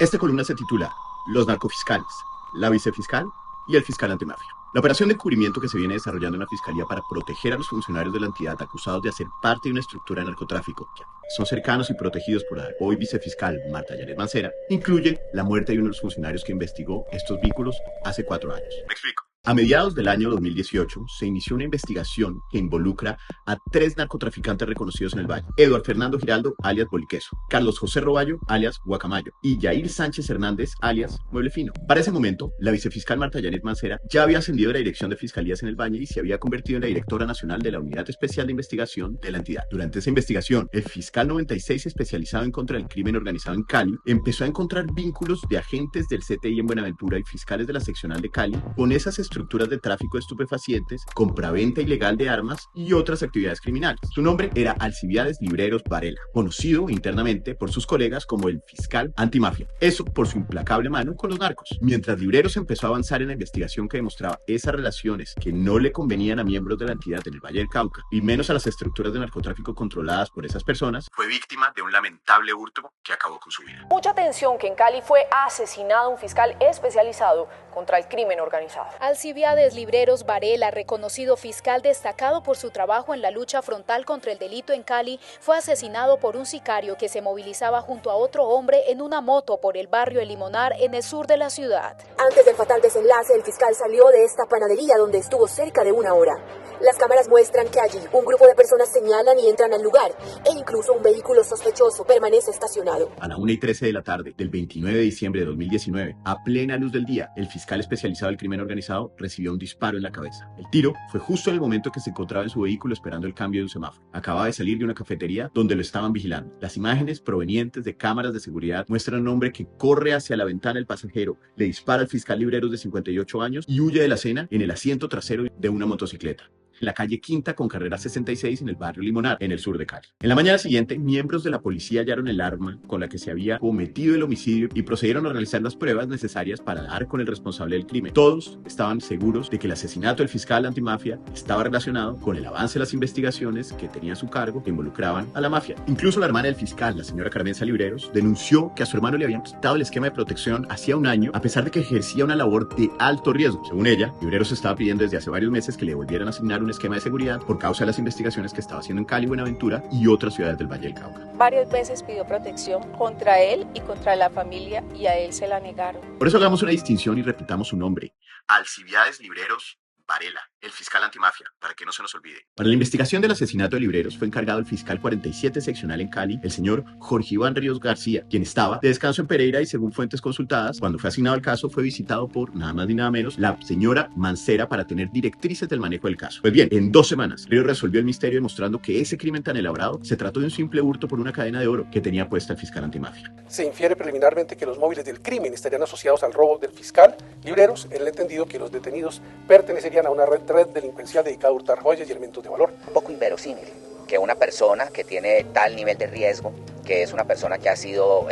Esta columna se titula Los narcofiscales, la vicefiscal y el fiscal antimafia. La operación de encubrimiento que se viene desarrollando en la Fiscalía para proteger a los funcionarios de la entidad acusados de hacer parte de una estructura de narcotráfico, que son cercanos y protegidos por la hoy vicefiscal Marta Yanet Mancera, incluye la muerte de uno de los funcionarios que investigó estos vínculos hace 4 años. Me explico. A mediados del año 2018 se inició una investigación que involucra a 3 narcotraficantes reconocidos en el Valle: Eduardo Fernando Giraldo, alias Boliqueso; Carlos José Roballo, alias Guacamayo; y Yair Sánchez Hernández, alias Mueble Fino. Para ese momento, la vicefiscal Marta Yanet Mancera ya había ascendido de la dirección de fiscalías en el Valle y se había convertido en la directora nacional de la Unidad Especial de Investigación de la entidad. Durante esa investigación, el fiscal 96 especializado en contra del crimen organizado en Cali empezó a encontrar vínculos de agentes del CTI en Buenaventura y fiscales de la seccional de Cali con esas estructuras de tráfico de estupefacientes, compraventa ilegal de armas y otras actividades criminales. Su nombre era Alcibiades Libreros Varela, conocido internamente por sus colegas como el fiscal antimafia. Eso por su implacable mano con los narcos. Mientras Libreros empezó a avanzar en la investigación que demostraba esas relaciones que no le convenían a miembros de la entidad en el Valle del Cauca, y menos a las estructuras de narcotráfico controladas por esas personas, fue víctima de un lamentable hurto que acabó con su vida. Mucha atención que en Cali fue asesinado un fiscal especializado contra el crimen organizado. Alcibiades Libreros Varela, reconocido fiscal destacado por su trabajo en la lucha frontal contra el delito en Cali, fue asesinado por un sicario que se movilizaba junto a otro hombre en una moto por el barrio El Limonar en el sur de la ciudad. Antes del fatal desenlace, el fiscal salió de esta panadería donde estuvo cerca de 1 hora. Las cámaras muestran que allí un grupo de personas señalan y entran al lugar e incluso un vehículo sospechoso permanece estacionado. A la 1:13 de la tarde del 29 de diciembre de 2019, a plena luz del día, el fiscal especializado del crimen organizado recibió un disparo en la cabeza. El tiro fue justo en el momento que se encontraba en su vehículo esperando el cambio de un semáforo. Acababa de salir de una cafetería donde lo estaban vigilando. Las imágenes provenientes de cámaras de seguridad muestran a un hombre que corre hacia la ventana del pasajero, le dispara al fiscal Libreros de 58 años y huye de la escena en el asiento trasero de una motocicleta, en la calle Quinta con carrera 66 en el barrio Limonar, en el sur de Cali. En la mañana siguiente, miembros de la policía hallaron el arma con la que se había cometido el homicidio y procedieron a realizar las pruebas necesarias para dar con el responsable del crimen. Todos estaban seguros de que el asesinato del fiscal antimafia estaba relacionado con el avance de las investigaciones que tenía a su cargo que involucraban a la mafia. Incluso la hermana del fiscal, la señora Carmenza Libreros, denunció que a su hermano le habían quitado el esquema de protección hacía 1 año, a pesar de que ejercía una labor de alto riesgo. Según ella, Libreros estaba pidiendo desde hace varios meses que le volvieran a asignar un esquema de seguridad por causa de las investigaciones que estaba haciendo en Cali, Buenaventura y otras ciudades del Valle del Cauca. Varias veces pidió protección contra él y contra la familia y a él se la negaron. Por eso hagamos una distinción y repitamos su nombre: Alcibiades Libreros Varela, el fiscal antimafia, para que no se nos olvide. Para la investigación del asesinato de Libreros fue encargado el fiscal 47 seccional en Cali, el señor Jorge Iván Ríos García, quien estaba de descanso en Pereira y, según fuentes consultadas, cuando fue asignado el caso fue visitado por nada más ni nada menos la señora Mancera para tener directrices del manejo del caso. Pues bien, en 2 semanas, Ríos resolvió el misterio demostrando que ese crimen tan elaborado se trató de un simple hurto por una cadena de oro que tenía puesta el fiscal antimafia. Se infiere preliminarmente que los móviles del crimen estarían asociados al robo del fiscal Libreros, en el entendido que los detenidos pertenecerían a una red delincuencial dedicada a hurtar joyas y elementos de valor. Un poco inverosímil que una persona que tiene tal nivel de riesgo, que es una persona que ha sido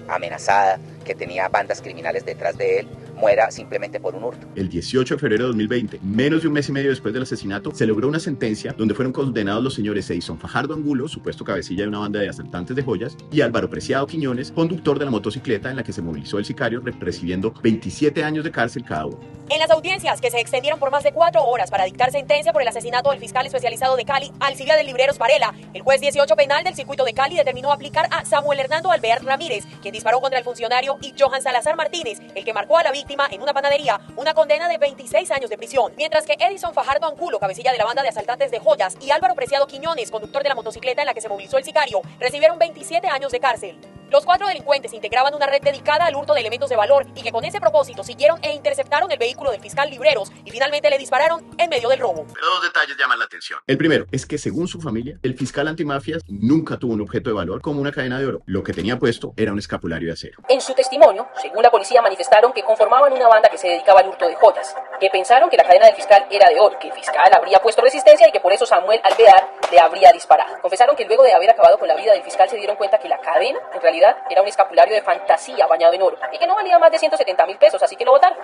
amenazada, que tenía bandas criminales detrás de él, muera simplemente por un hurto. El 18 de febrero de 2020, menos de 1 mes y medio después del asesinato, se logró una sentencia donde fueron condenados los señores Edison Fajardo Angulo, supuesto cabecilla de una banda de asaltantes de joyas, y Álvaro Preciado Quiñones, conductor de la motocicleta en la que se movilizó el sicario, recibiendo 27 años de cárcel cada uno. En las audiencias, que se extendieron por más de 4 horas para dictar sentencia por el asesinato del fiscal especializado de Cali, Alcibiades Libreros Varela, el juez 18 penal del circuito de Cali determinó aplicar a Samuel Hernando Alvear Ramírez, quien disparó contra el funcionario, y Johan Salazar Martínez, el que marcó a la víctima en una panadería, una condena de 26 años de prisión, mientras que Edison Fajardo Angulo, cabecilla de la banda de asaltantes de joyas, y Álvaro Preciado Quiñones, conductor de la motocicleta en la que se movilizó el sicario, recibieron 27 años de cárcel. Los 4 delincuentes integraban una red dedicada al hurto de elementos de valor y que con ese propósito siguieron e interceptaron el vehículo del fiscal Libreros y finalmente le dispararon en medio del robo. Pero 2 detalles llaman la atención. El primero es que, según su familia, el fiscal antimafias nunca tuvo un objeto de valor como una cadena de oro. Lo que tenía puesto era un escapulario de acero. En su testimonio, según la policía, manifestaron que conformaban una banda que se dedicaba al hurto de joyas, que pensaron que la cadena del fiscal era de oro, que el fiscal habría puesto resistencia y que por eso Samuel Alvear le habría disparado. Confesaron que luego de haber acabado con la vida del fiscal se dieron cuenta que la cadena, en realidad, era un escapulario de fantasía bañado en oro y que no valía más de 170.000 pesos, así que lo botaron.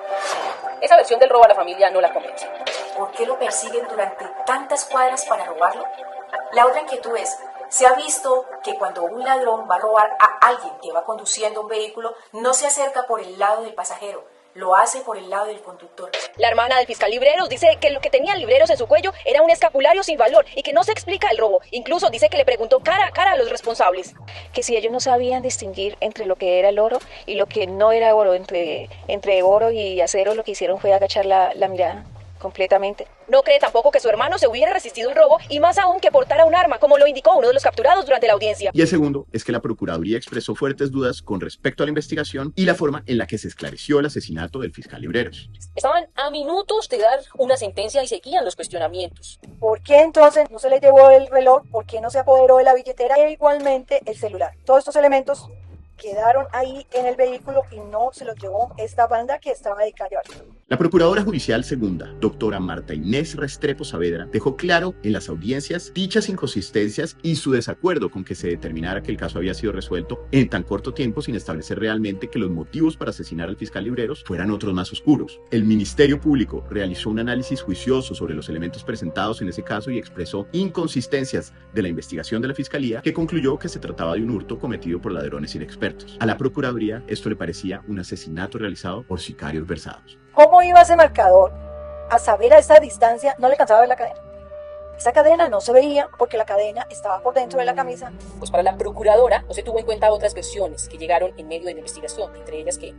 Esa versión del robo a la familia no la convence. ¿Por qué lo persiguen durante tantas cuadras para robarlo? La otra inquietud es, Se ha visto que cuando un ladrón va a robar a alguien que va conduciendo un vehículo, no se acerca por el lado del pasajero, lo hace por el lado del conductor. La hermana del fiscal Libreros dice que lo que tenía Libreros en su cuello era un escapulario sin valor y que no se explica el robo. Incluso dice que le preguntó cara a cara a los responsables. Que si ellos no sabían distinguir entre lo que era el oro y lo que no era oro, entre oro y acero, lo que hicieron fue agachar la mirada completamente. No cree tampoco que su hermano se hubiera resistido el robo y más aún que portara un arma, como lo indicó uno de los capturados durante la audiencia. Y el segundo es que la Procuraduría expresó fuertes dudas con respecto a la investigación y la forma en la que se esclareció el asesinato del fiscal Libreros. Estaban a minutos de dar una sentencia y seguían los cuestionamientos. ¿Por qué entonces no se le llevó el reloj? ¿Por qué no se apoderó de la billetera? E igualmente el celular. Todos estos elementos quedaron ahí en el vehículo y no se los llevó esta banda que estaba dedicada a llevarlo. La Procuradora Judicial Segunda, doctora Marta Inés Restrepo Saavedra, dejó claro en las audiencias dichas inconsistencias y su desacuerdo con que se determinara que el caso había sido resuelto en tan corto tiempo sin establecer realmente que los motivos para asesinar al fiscal Libreros fueran otros más oscuros. El Ministerio Público realizó un análisis juicioso sobre los elementos presentados en ese caso y expresó inconsistencias de la investigación de la Fiscalía, que concluyó que se trataba de un hurto cometido por ladrones inexpertos. A la Procuraduría esto le parecía un asesinato realizado por sicarios versados. ¿Cómo iba ese marcador a saber a esa distancia? No le alcanzaba a ver la cadena. Esa cadena no se veía porque la cadena estaba por dentro de la camisa. Pues para la procuradora no se tuvo en cuenta otras versiones que llegaron en medio de la investigación, entre ellas que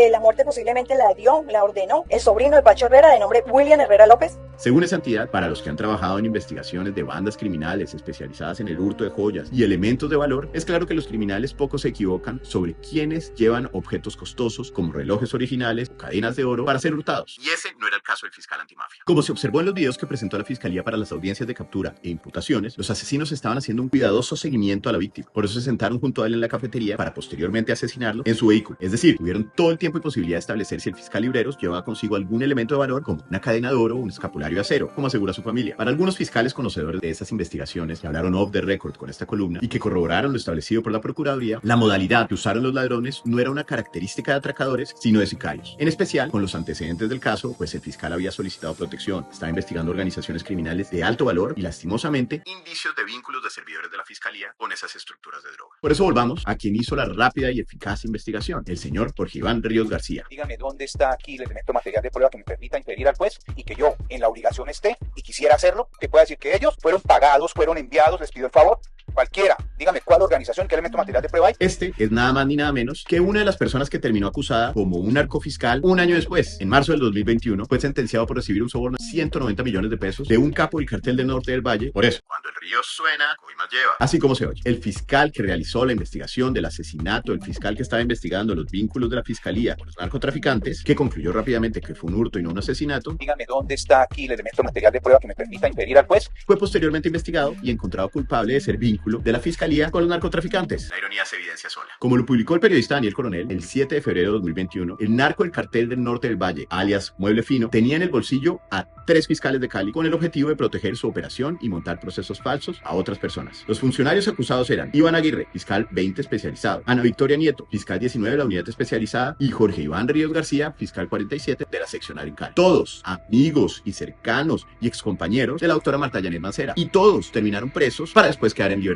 la muerte posiblemente la ordenó el sobrino de Pacho Herrera, de nombre William Herrera López. Según esa entidad, para los que han trabajado en investigaciones de bandas criminales especializadas en el hurto de joyas y elementos de valor, es claro que los criminales poco se equivocan sobre quiénes llevan objetos costosos como relojes originales o cadenas de oro para ser hurtados. Y ese no era el caso del fiscal antimafia. Como se observó en los videos que presentó la Fiscalía para las audiencias de captura e imputaciones, los asesinos estaban haciendo un cuidadoso seguimiento a la víctima. Por eso se sentaron junto a él en la cafetería para posteriormente asesinarlo en su vehículo. Es decir, tuvieron todo el tiempo y posibilidad de establecer si el fiscal Libreros llevaba consigo algún elemento de valor como una cadena de oro o un escapulario de acero, como asegura su familia. Para algunos fiscales conocedores de esas investigaciones que hablaron off the record con esta columna y que corroboraron lo establecido por la Procuraduría, la modalidad que usaron los ladrones no era una característica de atracadores, sino de sicarios. En especial, con los antecedentes del caso, pues el fiscal había solicitado protección, estaba investigando organizaciones criminales de alto valor y lastimosamente indicios de vínculos de servidores de la Fiscalía con esas estructuras de droga. Por eso volvamos a quien hizo la rápida y eficaz investigación, el señor Jorge Iván Ríos García. Dígame dónde está aquí el elemento material de prueba que me permita inferir al juez y que yo en la obligación esté y quisiera hacerlo, que pueda decir que ellos fueron pagados, fueron enviados, les pido el favor. Cualquiera, dígame cuál organización, qué elemento material de prueba hay. Este es nada más ni nada menos que una de las personas que terminó acusada como un narcofiscal un año después. En marzo del 2021 fue sentenciado por recibir un soborno de 190 millones de pesos de un capo del cartel del norte del Valle. Por eso, cuando el río suena, Coimas lleva. Así como se oye, el fiscal que realizó la investigación del asesinato, el fiscal que estaba investigando los vínculos de la Fiscalía con los narcotraficantes, que concluyó rápidamente que fue un hurto y no un asesinato. Dígame dónde está aquí el elemento material de prueba que me permita inferir al juez. Fue posteriormente investigado y encontrado culpable de ser vínculo de la Fiscalía con los narcotraficantes. La ironía se evidencia sola. Como lo publicó el periodista Daniel Coronel, el 7 de febrero de 2021, el narco del cartel del norte del Valle, alias Mueble Fino, tenía en el bolsillo a 3 fiscales de Cali con el objetivo de proteger su operación y montar procesos falsos a otras personas. Los funcionarios acusados eran Iván Aguirre, fiscal 20 especializado, Ana Victoria Nieto, fiscal 19 de la unidad especializada, y Jorge Iván Ríos García, fiscal 47 de la seccional en Cali. Todos amigos y cercanos y excompañeros de la doctora Marta Yanet Mancera, y todos terminaron presos para después quedar en libertad.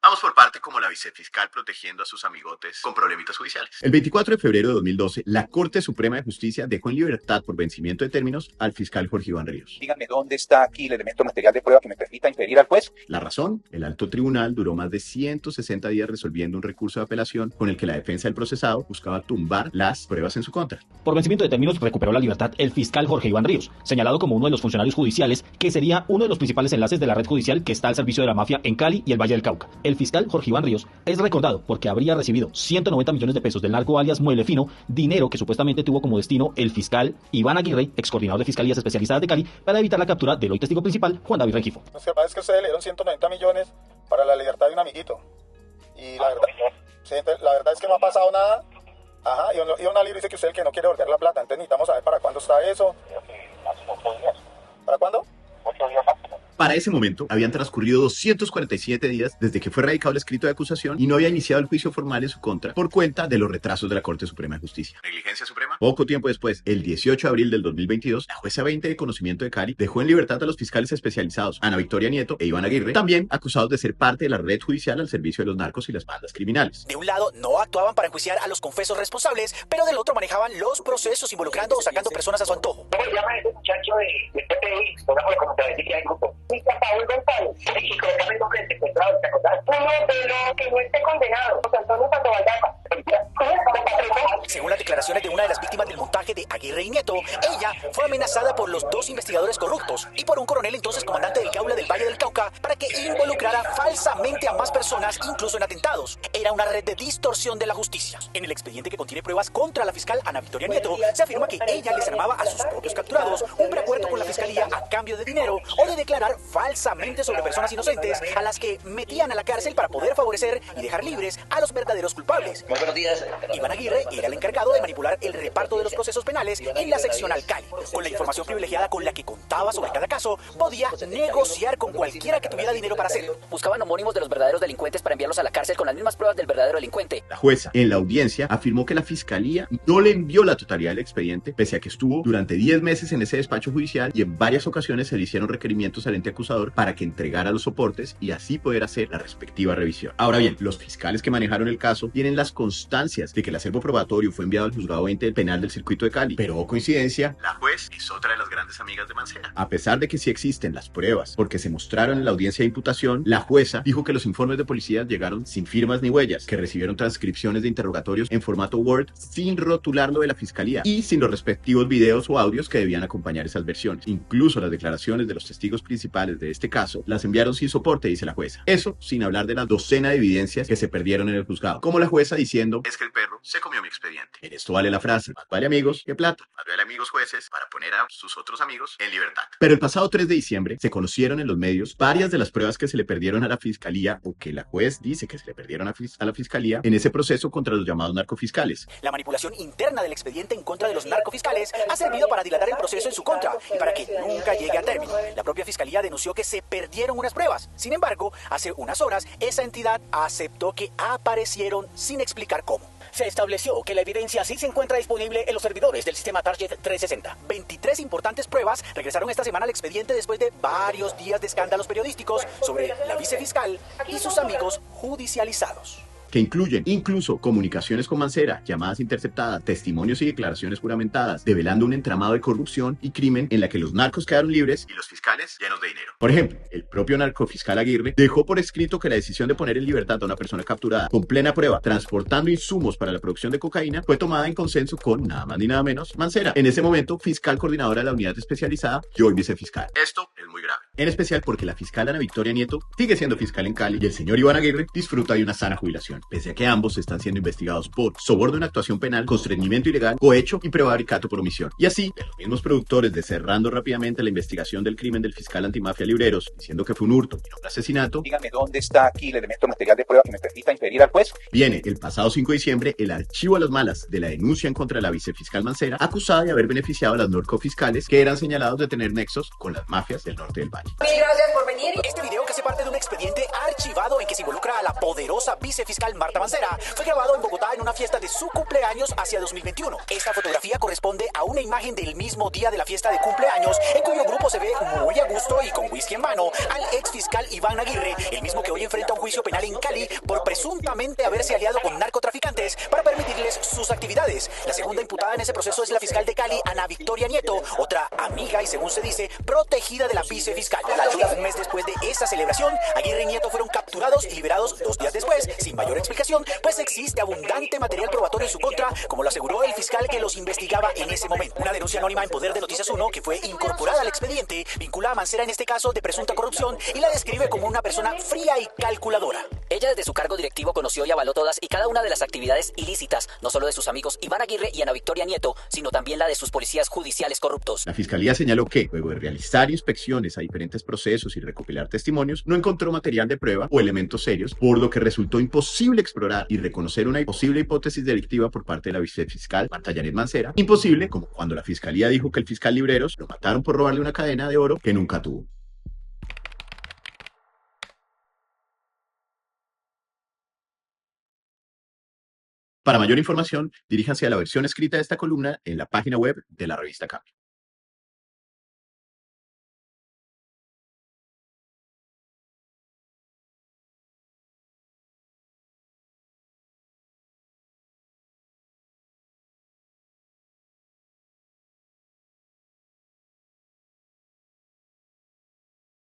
Vamos por parte como la vicefiscal protegiendo a sus amigotes con problemitas judiciales. El 24 de febrero de 2012, la Corte Suprema de Justicia dejó en libertad por vencimiento de términos al fiscal Jorge Iván Ríos. Dígame dónde está aquí el elemento material de prueba que me permita inferir al juez. La razón, el alto tribunal duró más de 160 días resolviendo un recurso de apelación con el que la defensa del procesado buscaba tumbar las pruebas en su contra. Por vencimiento de términos recuperó la libertad el fiscal Jorge Iván Ríos, señalado como uno de los funcionarios judiciales que sería uno de los principales enlaces de la red judicial que está al servicio de la mafia en Cali y el Valle del Cauca. El fiscal Jorge Iván Ríos es recordado porque habría recibido 190 millones de pesos del narco alias Mueble Fino, dinero que supuestamente tuvo como destino el fiscal Iván Aguirre, ex coordinador de Fiscalías Especializadas de Cali, para evitar la captura del hoy testigo principal, Juan David Rengifo. Lo que pasa es que ustedes le dieron 190 millones para la libertad de un amiguito. Y la verdad es que no ha pasado nada. Ajá, y una libre dice que usted es el que no quiere volver la plata. Entonces necesitamos saber para cuándo está eso. Máximo 8 días. ¿Para cuándo? 8 días máximo. Para ese momento, habían transcurrido 247 días desde que fue radicado el escrito de acusación y no había iniciado el juicio formal en su contra por cuenta de los retrasos de la Corte Suprema de Justicia. ¿Negligencia suprema? Poco tiempo después, el 18 de abril del 2022, la jueza 20 de conocimiento de Cali dejó en libertad a los fiscales especializados Ana Victoria Nieto e Iván Aguirre, también acusados de ser parte de la red judicial al servicio de los narcos y las bandas criminales. De un lado, no actuaban para enjuiciar a los confesos responsables, pero del otro manejaban los procesos involucrando o sacando personas a su antojo. ¿Cómo se llama ese muchacho de PPI? Como te decía, hay grupo. Paul González, el chico de Carmen Gómez secuestrado, ¿te acordás? Uno de los que no esté condenado, José Antonio Sandoval Daza. Según las declaraciones de una de las víctimas del montaje de Aguirre y Nieto, ella fue amenazada por los dos investigadores corruptos y por un coronel entonces comandante del Gaula del Valle del Cauca para que involucrara falsamente a más personas, incluso en atentados. Era una red de distorsión de la justicia. En el expediente que contiene pruebas contra la fiscal Ana Victoria Nieto, se afirma que ella les armaba a sus propios capturados un preacuerdo con la fiscalía a cambio de dinero o de declarar falsamente sobre personas inocentes a las que metían a la cárcel para poder favorecer y dejar libres a los verdaderos culpables. Muy buenos días. Iván Aguirre era el encargado de manipular el reparto de los procesos penales en la seccional Cali. Con la información privilegiada con la que contaba sobre cada caso, podía negociar con cualquiera que tuviera dinero para hacerlo. Buscaban homónimos de los verdaderos delincuentes para enviarlos a la cárcel con las mismas pruebas del verdadero delincuente. La jueza, en la audiencia, afirmó que la fiscalía no le envió la totalidad del expediente, pese a que estuvo durante 10 meses en ese despacho judicial y en varias ocasiones se le hicieron requerimientos al ente acusador para que entregara los soportes y así poder hacer la respectiva revisión. Ahora bien, los fiscales que manejaron el caso tienen las constancias de que el acervo probatorio fue enviado al juzgado 20 del penal del circuito de Cali, pero oh coincidencia, la juez es otra de las grandes amigas de Mancera. A pesar de que sí existen las pruebas, porque se mostraron en la audiencia de imputación, la jueza dijo que los informes de policía llegaron sin firmas ni huellas, que recibieron transcripciones de interrogatorios en formato Word sin rotularlo de la fiscalía y sin los respectivos videos o audios que debían acompañar esas versiones. Incluso las declaraciones de los testigos principales de este caso las enviaron sin soporte, dice la jueza. Eso sin hablar de la docena de evidencias que se perdieron en el juzgado, como la jueza diciendo: es que el perro se comió mi expediente. En esto vale la frase: más vale amigos que plata. Más vale amigos jueces para poner a sus otros amigos en libertad. Pero el pasado 3 de diciembre se conocieron en los medios varias de las pruebas que se le perdieron a la fiscalía o que la juez dice que se le perdieron a la fiscalía en ese proceso contra los llamados narcofiscales. La manipulación interna del expediente en contra de los narcofiscales ha servido para dilatar el proceso en su contra y para que nunca llegue a término. La propia fiscalía denunció que se perdieron unas pruebas. Sin embargo, hace unas horas esa entidad aceptó que aparecieron sin explicar cómo. Se estableció que la evidencia sí se encuentra disponible en los servidores del sistema Target 360. 23 importantes pruebas regresaron esta semana al expediente después de varios días de escándalos periodísticos sobre la vicefiscal y sus amigos judicializados, que incluyen incluso comunicaciones con Mancera, llamadas interceptadas, testimonios y declaraciones juramentadas, develando un entramado de corrupción y crimen en la que los narcos quedaron libres y los fiscales llenos de dinero. Por ejemplo, el propio narcofiscal Aguirre dejó por escrito que la decisión de poner en libertad a una persona capturada con plena prueba, transportando insumos para la producción de cocaína, fue tomada en consenso con nada más ni nada menos Mancera, en ese momento fiscal coordinadora de la unidad especializada y hoy vicefiscal. Esto es muy grave, en especial porque la fiscal Ana Victoria Nieto sigue siendo fiscal en Cali y el señor Iván Aguirre disfruta de una sana jubilación, pese a que ambos están siendo investigados por soborno en actuación penal, constreñimiento ilegal, cohecho y prevaricato por omisión. Y así, de los mismos productores de cerrando rápidamente la investigación del crimen del fiscal antimafia Libreros, diciendo que fue un hurto y no un asesinato. Dígame dónde está aquí el elemento material de prueba que me permita inferir al juez. Viene el pasado 5 de diciembre el archivo a las malas de la denuncia en contra de la vicefiscal Mancera, acusada de haber beneficiado a las narcofiscales que eran señalados de tener nexos con las mafias del norte del valle. Mil gracias por venir. Este video, que hace parte de un expediente archivado en que se involucra a la poderosa vicefiscal Marta Mancera, fue grabado en Bogotá en una fiesta de su cumpleaños hacia 2021. Esta fotografía corresponde a una imagen del mismo día de la fiesta de cumpleaños, en cuyo grupo se ve muy a gusto y con whisky en mano al ex fiscal Iván Aguirre, el mismo que hoy enfrenta un juicio penal en Cali por presuntamente haberse aliado con narcotraficantes para permitirles sus actividades. La segunda imputada en ese proceso es la fiscal de Cali, Ana Victoria Nieto, otra amiga y, según se dice, protegida de la vicefiscal. Un mes después de esa celebración, Aguirre y Nieto fueron capturados y liberados 2 días después, sin mayor explicación, pues existe abundante material probatorio en su contra, como lo aseguró el fiscal que los investigaba en ese momento. Una denuncia anónima en poder de Noticias 1, que fue incorporada al expediente, vincula a Mancera en este caso de presunta corrupción y la describe como una persona fría y calculadora. Ella desde su cargo directivo conoció y avaló todas y cada una de las actividades ilícitas, no solo de sus amigos Iván Aguirre y Ana Victoria Nieto, sino también la de sus policías judiciales corruptos. La fiscalía señaló que, luego de realizar inspecciones a diferentes procesos y recopilar testimonios, no encontró material de prueba o elementos serios, por lo que resultó imposible explorar y reconocer una posible hipótesis delictiva por parte de la vicefiscal Marta Yanet Mancera. Imposible, como cuando la fiscalía dijo que el fiscal Libreros lo mataron por robarle una cadena de oro que nunca tuvo. Para mayor información, diríjanse a la versión escrita de esta columna en la página web de la revista Cambio.